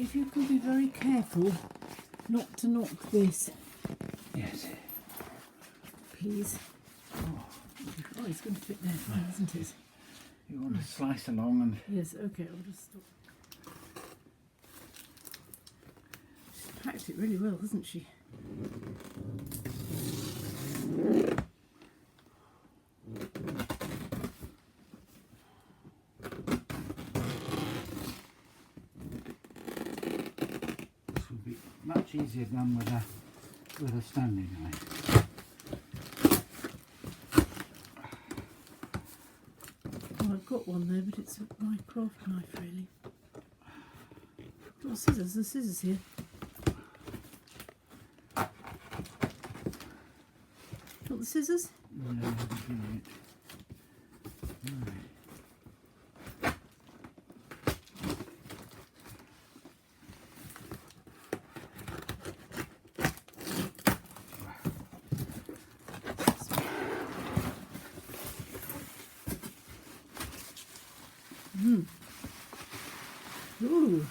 if you can be very careful not to knock this. Yes. Please. Oh, it's going to fit there fine, isn't it? You want to slice along and... Yes, okay, I'll just stop. She's packed it really well, hasn't she? This would be much easier done with a standing knife. Well, I've got one there, but it's my craft knife, really. Oh, scissors, there's scissors here. Got the scissors? No, right. Ooh.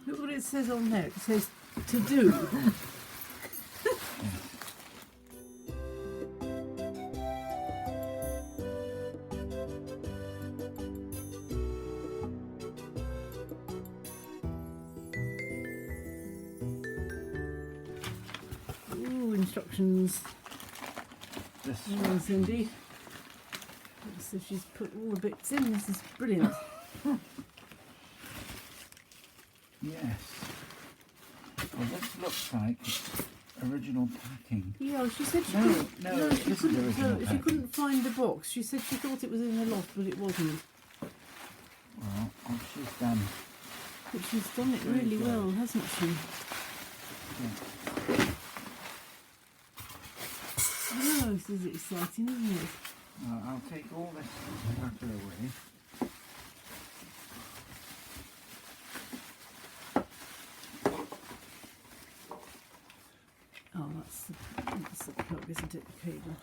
Look what it says on there. It says ToDo. Ooh, instructions. This Oh, Cindy. So she's put all the bits in. This is brilliant. Yes. Well, this looks like original packing. Yeah, she said she No, couldn't. no, it she isn't couldn't. original She packing. couldn't find the box. She said she thought it was in the loft, but it wasn't. Well, what she's done. But she's done it Very really good. well, hasn't she? Yeah. Oh, this is exciting, isn't it? I'll take all this clutter away. Oh, that's the plug, isn't it? The cable.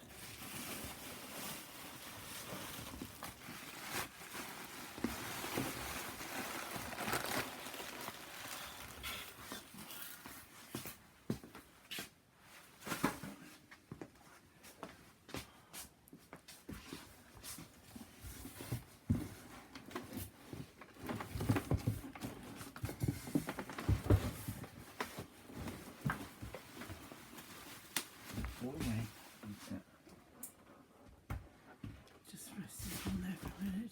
All away. Just rest it on there for a minute.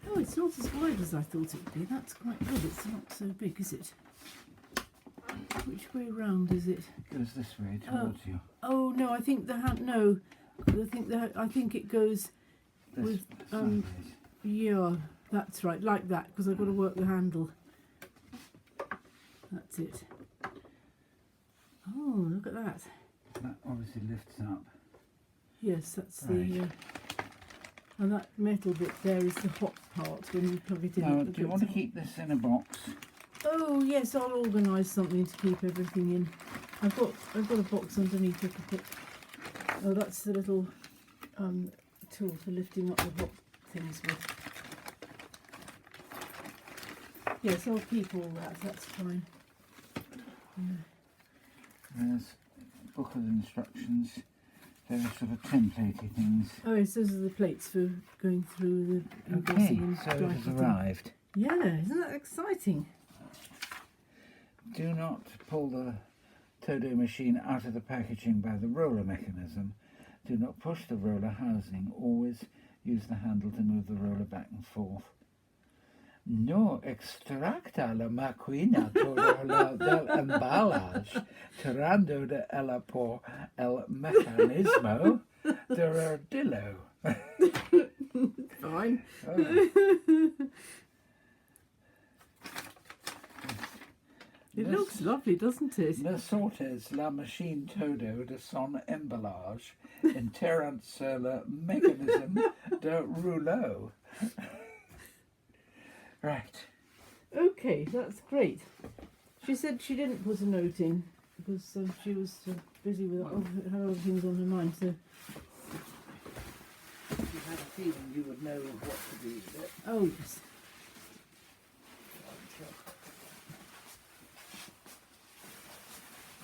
Oh, it's not as wide as I thought it would be. That's quite good. It's not so big, is it? Which way round is it? It goes this way towards you. Oh no, I think the hand. No, I think it goes This with sideways. Yeah, that's right, like that. Because I've got to work the handle. That's it. Oh, look at that. That obviously lifts up. Yes, that's Right. the. And that metal bit there is the hot part when you plug it in. Now, It do you goes want to hot. keep this in a box? Oh yes, I'll organise something to keep everything in. I've got a box underneath. I could put. Oh, that's the little tool for lifting up the hot things with. Yes, I'll keep all that. That's fine. Yeah. There's a book of instructions. There are sort of templatey things. Oh, yes, those are the plates for going through the Okay, embossing and so it dry has cutting. arrived. Yeah, isn't that exciting? Do not pull the ToDo machine out of the packaging by the roller mechanism. Do not push the roller housing. Always use the handle to move the roller back and forth. No extracta la máquina ToDo del emballage, tirando de ella por el mecanismo de rodillo. Fine. Oh. It looks lovely, doesn't it? Ne sortes la machine ToDo de son emballage enterrant sur le mécanisme de rouleau. Right. Okay, that's great. She said she didn't put a note in because she was busy with her other things on her mind. So, You had a feeling you would know what to do with it. oh yes.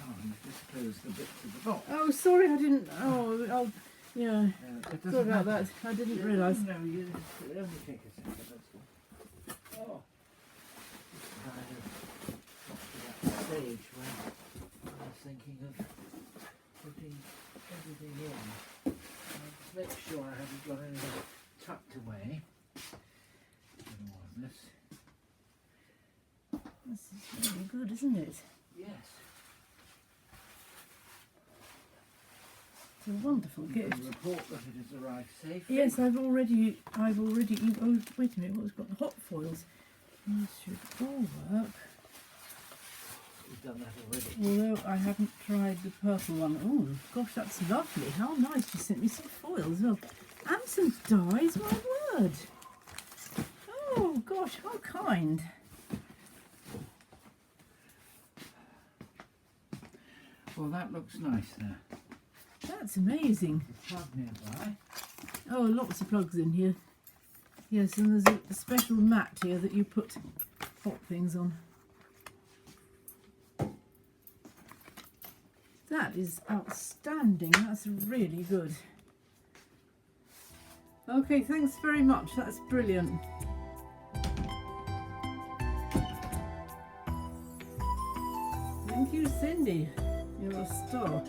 Oh, you've just closed the bits of the box. Oh, sorry, I didn't. Oh, yeah. It doesn't Sorry about matter. that. I didn't realise. No, you it only take a second, that's all. Oh. Kind of got to that stage where I was thinking of putting everything in. I'll just make sure I haven't got anything tucked away. In all of this. This is really good, isn't it? Yes. It's a wonderful You gift. can report that it has arrived safely. Yes, I've already. Oh, wait a minute. What's got the hot foils? These should all work. We've done that already. Although I haven't tried the purple one. Oh, gosh, that's lovely. How nice. You sent me some foils as well. And some dyes, my word. Oh, gosh, how kind. Well, that looks nice there. That's amazing. There's a plug nearby. Oh, lots of plugs in here. Yes, and there's a special mat here that you put hot things on. That is outstanding. That's really good. Okay, thanks very much. That's brilliant. Thank you, Cindy. You're a star.